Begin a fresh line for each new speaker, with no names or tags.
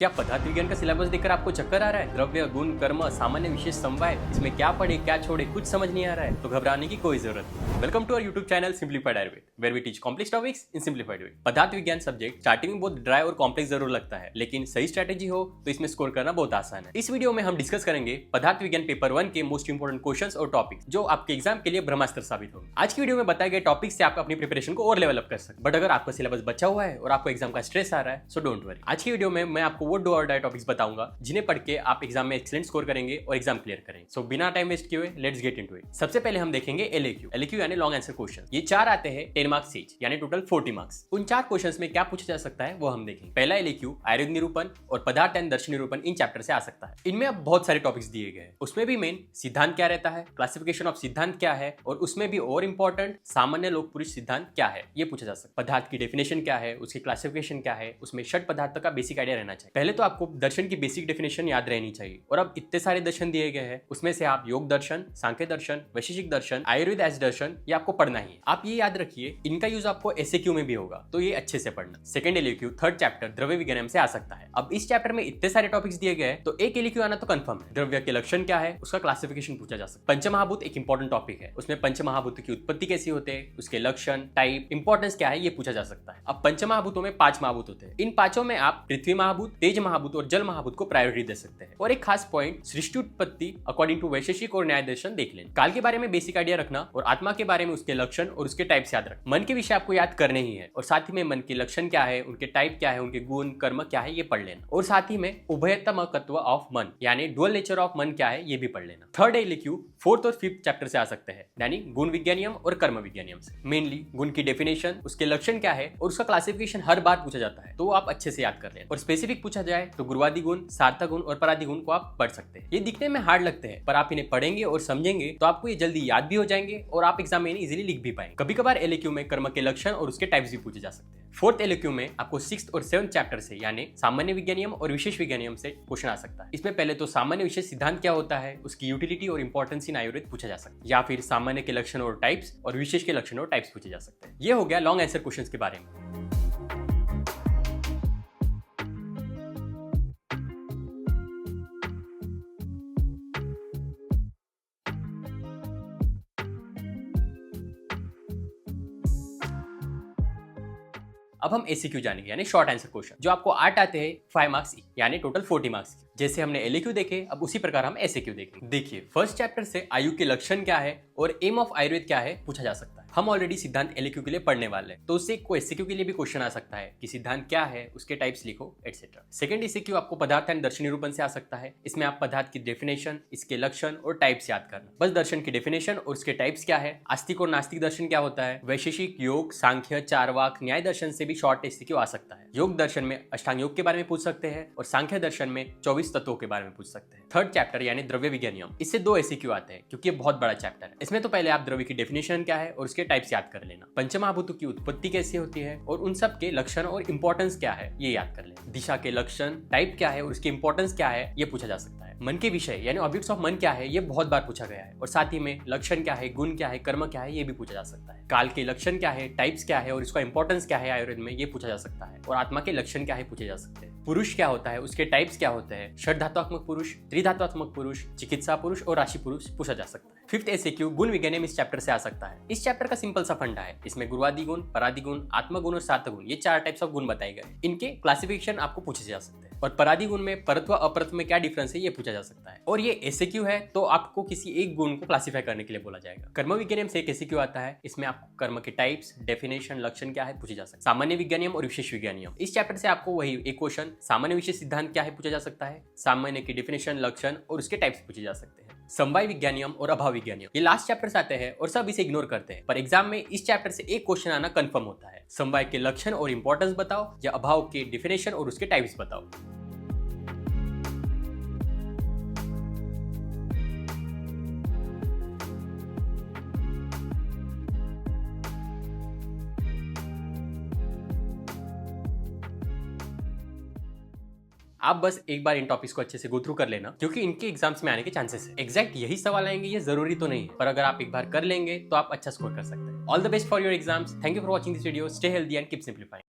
क्या पदार्थ विज्ञान का सिलेबस देखकर आपको चक्कर आ रहा है? द्रव्य, गुण, कर्म, सामान्य, विशेष, समवाय, इसमें क्या पढ़े क्या छोड़े कुछ समझ नहीं आ रहा है? तो घबराने की कोई जरूरत नहीं। Welcome to our YouTube channel simplified Ayurveda, where we teach complex topics in simplified way. पदार्थ विज्ञान सब्जेक्ट स्टार्टिंग में बहुत ड्राई और कॉम्प्लेक्स जरूर लगता है, लेकिन सही स्ट्रेटेजी हो तो इसमें स्कोर करना बहुत आसान है। इस वीडियो में हम डिस्कस करेंगे पदार्थ विज्ञान पेपर 1 के मोस्ट इंपोर्टेंट क्वेश्चंस और टॉपिक्स जो आपके एग्जाम के लिए ब्रह्मास्त्र साबित होंगे। आज की वीडियो में बताए गए टॉपिक से आप अपनी प्रिपरेशन को और लेवल अप कर सकते। बट अगर आपका सिलेबस बचा हुआ है और आपको एग्जाम का स्ट्रेस आ रहा है, सो डोंट वरी। आज की वीडियो में मैं आपको वो डू और डाई टॉपिक्स बताऊंगा जिन्हें पढ़ के आप एग्जाम में एक्सीलेंट स्कोर करेंगे और एग्जाम क्लियर करेंगे। सो बिना टाइम वेस्ट किए हुए लेट्स गेट इनटू इट। सबसे पहले हम देखेंगे एलएक्यू यानी लॉन्ग आंसर क्वेश्चन। ये 4 आते हैं 10 मार्क्स ईच, यानी टोटल 40 मार्क्स। उन 4 क्वेश्चंस में क्या पूछा जा सकता है वो हम देखेंगे। पहला एलएक्यू आयुर्वेद निरूपण और पदार्थ एंड दर्शन निरूपण इन चैप्टर से आ सकता है। इनमें अब बहुत सारे टॉपिक्स दिए गए हैं। उसमें भी मेन सिद्धांत क्या रहता है, क्लासिफिकेशन ऑफ सिद्धांत क्या है, और उसमें भी और इंपॉर्टेंट सामान्य लोक पुरुष सिद्धांत क्या है ये पूछा जा सकता है। पदार्थ की डेफिनेशन क्या है, उसकी क्लासिफिकेशन क्या है, उसमें षट पदार्थ का बेसिक आइडिया रहना चाहिए। पहले तो आपको दर्शन की बेसिक डेफिनेशन याद रहनी चाहिए, और अब इतने सारे दर्शन दिए गए हैं उसमें से आप योग दर्शन, सांख्य दर्शन, वैशेषिक दर्शन, आयुर्वेद एस दर्शन ये आपको पढ़ना ही है। आप ये याद रखिए इनका यूज आपको एसएक्यू में भी होगा, तो ये अच्छे से पढ़ना। सेकंड एलएक्यू थर्ड चैप्टर द्रव्य विज्ञान से आ सकता है। अब इस चैप्टर में इतने सारे टॉपिक्स दिए गए तो एक एलएक्यू आना तो कंफर्म है। द्रव्य के लक्षण क्या है, उसका क्लासिफिकेशन पूछा जा सकता है। पंचमहाभूत एक इंपॉर्टेंट टॉपिक है, उसमें पंचमहाभूत की उत्पत्ति कैसी होते हैं, उसके लक्षण, टाइप, इंपॉर्टेंस क्या है ये पूछा जा सकता है। अब पंचमहाभूतों में 5 महाभूत होते हैं। इन पांचों में आप पृथ्वी महाभूत, तेज महाभूत और जल महाभूत को प्रायोरिटी दे सकते हैं। और एक खास पॉइंट सृष्टि उत्पत्ति अकॉर्डिंग टू वैशेषिक और न्याय दर्शन देख लें। काल के बारे में बेसिक आइडिया रखना और आत्मा के बारे में उसके लक्षण और उसके टाइप्स याद रखना। मन के विषय आपको याद करने ही है, और साथ ही में मन के लक्षण क्या है, उनके टाइप क्या है, उनके गुण कर्म क्या है ये पढ़ लेना। और साथ ही में उभयतमकत्व ऑफ मन यानी डुअल नेचर ऑफ मन क्या है ये भी पढ़ लेना। थर्ड एलएक्यू 4th और 5th चैप्टर से आ सकते हैं, यानी गुण विज्ञानियम और कर्म विज्ञानियम से। मेनली गुण की डेफिनेशन, उसके लक्षण क्या है और उसका क्लासिफिकेशन हर बार पूछा जाता है, तो आप अच्छे से याद कर लें। और स्पेसिफिक पूछा जाए तो गुरुवादी गुण, सार्थक गुण और परादी गुण को आप पढ़ सकते हैं। ये दिखने में हार्ड लगते हैं, पर आप इन्हें पढ़ेंगे और समझेंगे तो आपको ये जल्दी याद भी हो जाएंगे और आप एग्जाम में इजीली लिख भी पाएंगे। कभी कभार एलएक्यू में कर्म के लक्षण और उसके टाइप्स भी पूछे जा सकते हैं। 4th एलएक्यू में आपको 6th और 7th चैप्टर से यानी सामान्य विज्ञानियम और विशेष विज्ञानियम से क्वेश्चन आ सकता है। इसमें पहले तो सामान्य विशेष सिद्धांत क्या होता है, उसकी यूटिलिटी और इंपॉर्टेंस इन आयुर्वेद पूछा जा सकता है, या फिर सामान्य के लक्षण और टाइप्स और विशेष के लक्षण और टाइप्स पूछे जा सकते हैं। ये हो गया लॉन्ग आंसर क्वेश्चंस के बारे में। अब हम एसीक्यू जानेंगे यानी शॉर्ट आंसर क्वेश्चन, जो आपको 8 आते हैं 5 मार्क्स यानी टोटल 40 मार्क्स। जैसे हमने एलएक्यू देखे, अब उसी प्रकार हम एसएक्यू देखेंगे। देखिए फर्स्ट चैप्टर से आयु के लक्षण क्या है और एम ऑफ आयुर्वेद क्या है पूछा जा सकता है। हम ऑलरेडी सिद्धांत एलएक्यू के लिए पढ़ने वाले हैं, तो उससे एसएक्यू के लिए भी क्वेश्चन आ सकता है कि सिद्धांत क्या है, उसके टाइप्स लिखो एटसेट्रा। सेकंड एसएक्यू आपको पदार्थ एंड दर्शन निरूपण से आ सकता है। इसमें आप पदार्थ की डेफिनेशन, इसके लक्षण और टाइप्स याद करना। बस दर्शन की डेफिनेशन और उसके टाइप्स क्या है, आस्तिक और नास्तिक दर्शन क्या होता है, वैशेषिक, योग, सांख्य, चारवाक, न्याय दर्शन से भी शॉर्ट एसएक्यू आ सकता है। योग दर्शन में अष्टांग योग के बारे में पूछ सकते हैं और सांख्य दर्शन में 24 तत्वों के बारे में पूछ सकते हैं। थर्ड चैप्टर यानी द्रव्य विज्ञानियम, इससे 2 एसएक्यू आते हैं क्योंकि ये बहुत बड़ा चैप्टर है। इसमें तो पहले आप द्रव्य की डेफिनेशन क्या है और उसके टाइप्स याद कर लेना। पंचमहाभूतों की उत्पत्ति कैसी होती है और उन सब के लक्षण और इंपॉर्टेंस क्या है ये याद कर लेना। दिशा के लक्षण, टाइप क्या है और उसकी इंपॉर्टेंस क्या है ये पूछा जा सकता है। मन के विषय यानी ऑब्जेक्ट्स ऑफ मन क्या है ये बहुत बार पूछा गया है, और साथ ही में लक्षण क्या है, गुण क्या है, कर्म क्या है ये भी पूछा जा सकता है। काल के लक्षण क्या है, टाइप्स क्या है और इसका इंपॉर्टेंस क्या है आयुर्वेद में ये पूछा जा सकता है। और आत्मा के लक्षण क्या है पूछे जा सकते हैं। पुरुष क्या होता है, उसके टाइप्स क्या होते हैं, षड्धात्मक पुरुष, त्रिधात्मक पुरुष, चिकित्सा पुरुष और राशि पुरुष पूछा जा सकता है। 5th एसएक्यू गुण विज्ञानियम इस चैप्टर से आ सकता है। इस चैप्टर का सिंपल सा फंडा है, इसमें गुरुवादी गुण, परादी गुण, आत्मगुण और सार्थक गुण ये 4 टाइप्स ऑफ गुण बताए गए। इनके क्लासिफिकेशन आपको पूछे जा सकते हैं। और परादी गुण में परत्व अपरत्व में क्या डिफरेंस है ये पूछा जा सकता है। और ये एसएक्यू है तो आपको किसी एक गुण को क्लासिफाई करने के लिए बोला जाएगा। कर्म विज्ञानियम से एक एसएक्यू आता है, इसमें आपको कर्म के टाइप्स, डेफिनेशन, लक्षण क्या है पूछे जा सकते हैं। सामान्य विज्ञानियम और विशेष विज्ञानियम, इस चैप्टर से आपको वही एक क्वेश्चन सामान्य विशेष सिद्धांत क्या है पूछा जा सकता है, सामान्य की डेफिनेशन, लक्षण और उसके टाइप्स पूछे जा सकते हैं। समवाय विज्ञानियम और अभाव विज्ञानियम ये लास्ट चैप्टर से आते हैं और सब इसे इग्नोर करते हैं, पर एग्जाम में इस चैप्टर से एक क्वेश्चन आना कंफर्म होता है। समवाय के लक्षण और इंपॉर्टेंस बताओ या अभाव के डेफिनेशन और उसके टाइप्स बताओ। आप बस एक बार इन टॉपिक्स को अच्छे से गो थ्रू कर लेना, क्योंकि इनके एग्जाम्स में आने के चांसेस है। एग्जैक्ट यही सवाल आएंगे ये जरूरी तो नहीं है, पर अगर आप एक बार कर लेंगे तो आप अच्छा स्कोर कर सकते हैं। All the best for your exams. Thank you for watching this video. Stay healthy and keep simplifying.